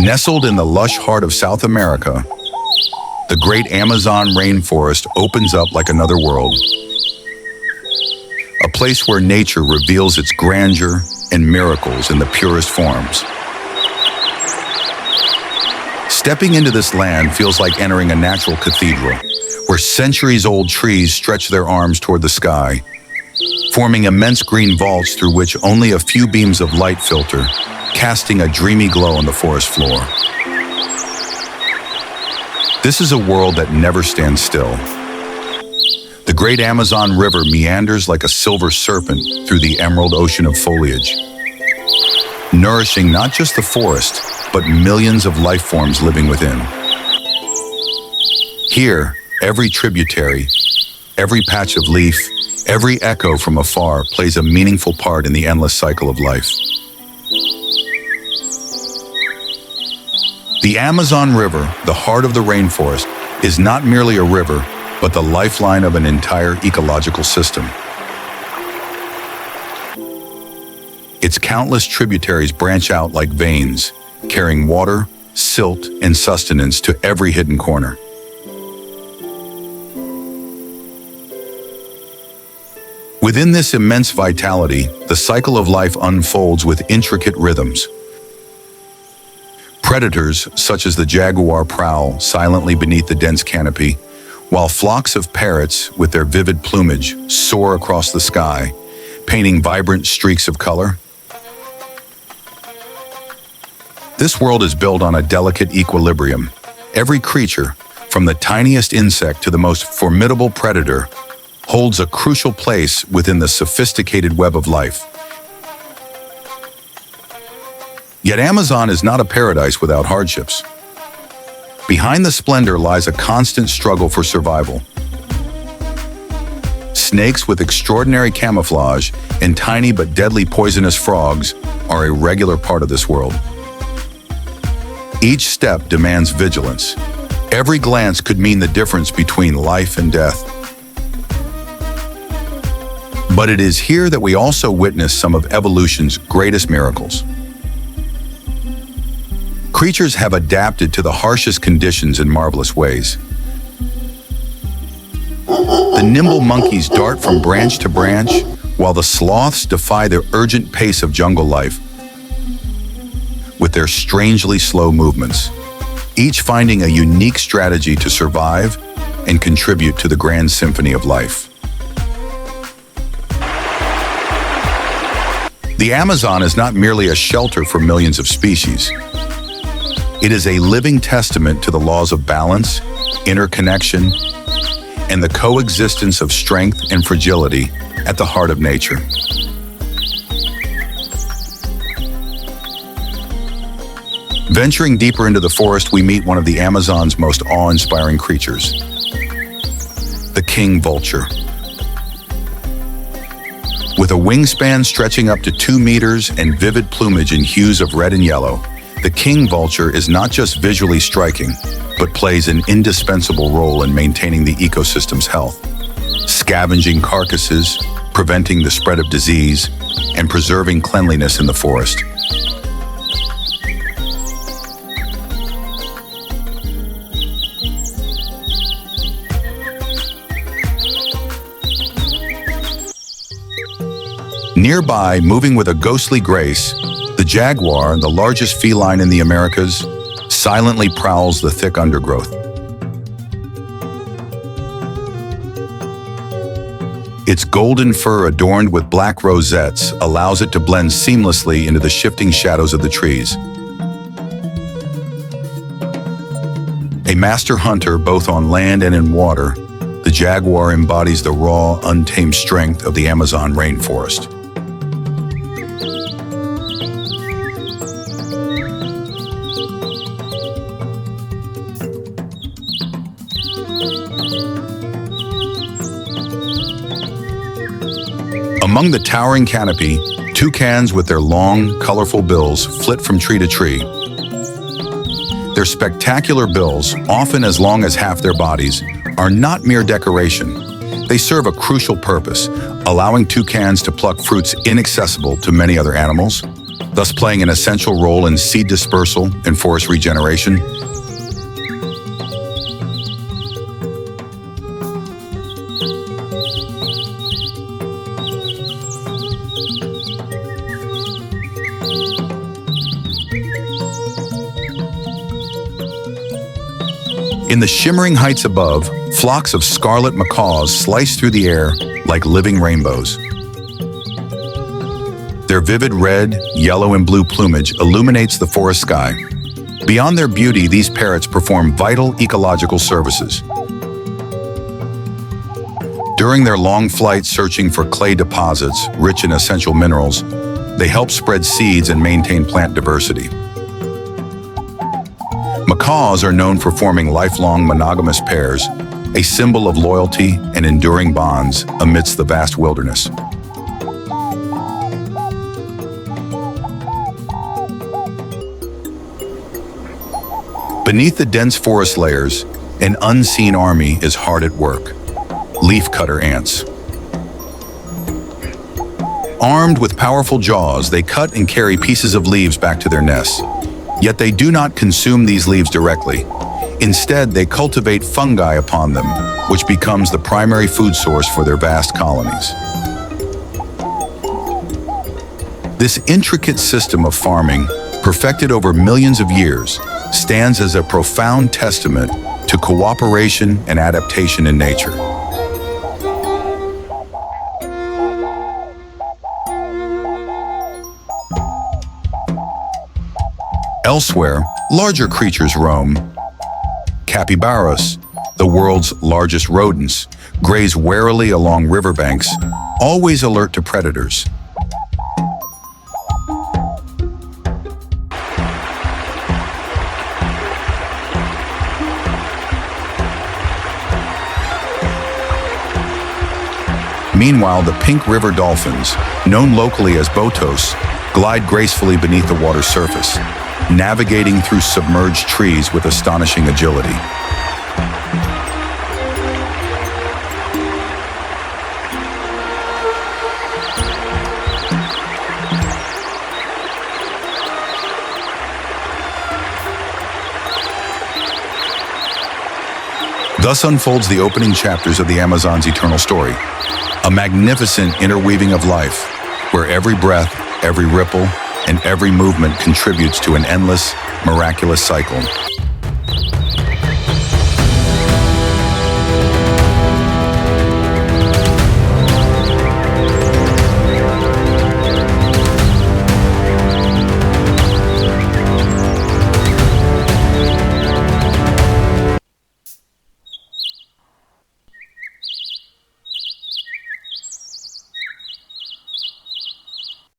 Nestled in the lush heart of South America, the great Amazon rainforest opens up like another world. A place where nature reveals its grandeur and miracles in the purest forms. Stepping into this land feels like entering a natural cathedral, where centuries-old trees stretch their arms toward the sky, forming immense green vaults through which only a few beams of light filter, casting a dreamy glow on the forest floor. This is a world that never stands still. The great Amazon River meanders like a silver serpent through the emerald ocean of foliage, nourishing not just the forest, but millions of life forms living within. Here, every tributary, every patch of leaf, every echo from afar plays a meaningful part in the endless cycle of life. The Amazon River, the heart of the rainforest, is not merely a river, but the lifeline of an entire ecological system. Its countless tributaries branch out like veins, carrying water, silt, and sustenance to every hidden corner. Within this immense vitality, the cycle of life unfolds with intricate rhythms. Predators, such as the jaguar, prowl silently beneath the dense canopy, while flocks of parrots, with their vivid plumage, soar across the sky, painting vibrant streaks of color. This world is built on a delicate equilibrium. Every creature, from the tiniest insect to the most formidable predator, holds a crucial place within the sophisticated web of life. Yet Amazon is not a paradise without hardships. Behind the splendor lies a constant struggle for survival. Snakes with extraordinary camouflage and tiny but deadly poisonous frogs are a regular part of this world. Each step demands vigilance. Every glance could mean the difference between life and death. But it is here that we also witness some of evolution's greatest miracles. Creatures have adapted to the harshest conditions in marvelous ways. The nimble monkeys dart from branch to branch, while the sloths defy the urgent pace of jungle life with their strangely slow movements, each finding a unique strategy to survive and contribute to the grand symphony of life. The Amazon is not merely a shelter for millions of species. It is a living testament to the laws of balance, interconnection, and the coexistence of strength and fragility at the heart of nature. Venturing deeper into the forest, we meet one of the Amazon's most awe-inspiring creatures, the king vulture. With a wingspan stretching up to 2 meters and vivid plumage in hues of red and yellow, the king vulture is not just visually striking, but plays an indispensable role in maintaining the ecosystem's health, scavenging carcasses, preventing the spread of disease, and preserving cleanliness in the forest. Nearby, moving with a ghostly grace, the jaguar, the largest feline in the Americas, silently prowls the thick undergrowth. Its golden fur adorned with black rosettes allows it to blend seamlessly into the shifting shadows of the trees. A master hunter both on land and in water, the jaguar embodies the raw, untamed strength of the Amazon rainforest. Among the towering canopy, toucans with their long, colorful bills flit from tree to tree. Their spectacular bills, often as long as half their bodies, are not mere decoration. They serve a crucial purpose, allowing toucans to pluck fruits inaccessible to many other animals. thus playing an essential role in seed dispersal and forest regeneration. In the shimmering heights above, flocks of scarlet macaws slice through the air like living rainbows. Their vivid red, yellow, and blue plumage illuminates the forest sky. Beyond their beauty, these parrots perform vital ecological services. During their long flights searching for clay deposits rich in essential minerals, they help spread seeds and maintain plant diversity. Macaws are known for forming lifelong monogamous pairs, a symbol of loyalty and enduring bonds amidst the vast wilderness. Beneath the dense forest layers, an unseen army is hard at work: leafcutter ants. Armed with powerful jaws, they cut and carry pieces of leaves back to their nests. Yet they do not consume these leaves directly. Instead, they cultivate fungi upon them, which becomes the primary food source for their vast colonies. This intricate system of farming, perfected over millions of years, stands as a profound testament to cooperation and adaptation in nature. Elsewhere, larger creatures roam. Capybaras, the world's largest rodents, graze warily along riverbanks, always alert to predators. Meanwhile, the pink river dolphins, known locally as botos, glide gracefully beneath the water's surface, navigating through submerged trees with astonishing agility. Thus unfolds the opening chapters of the Amazon's eternal story, a magnificent interweaving of life, where every breath, every ripple, and every movement contributes to an endless, miraculous cycle.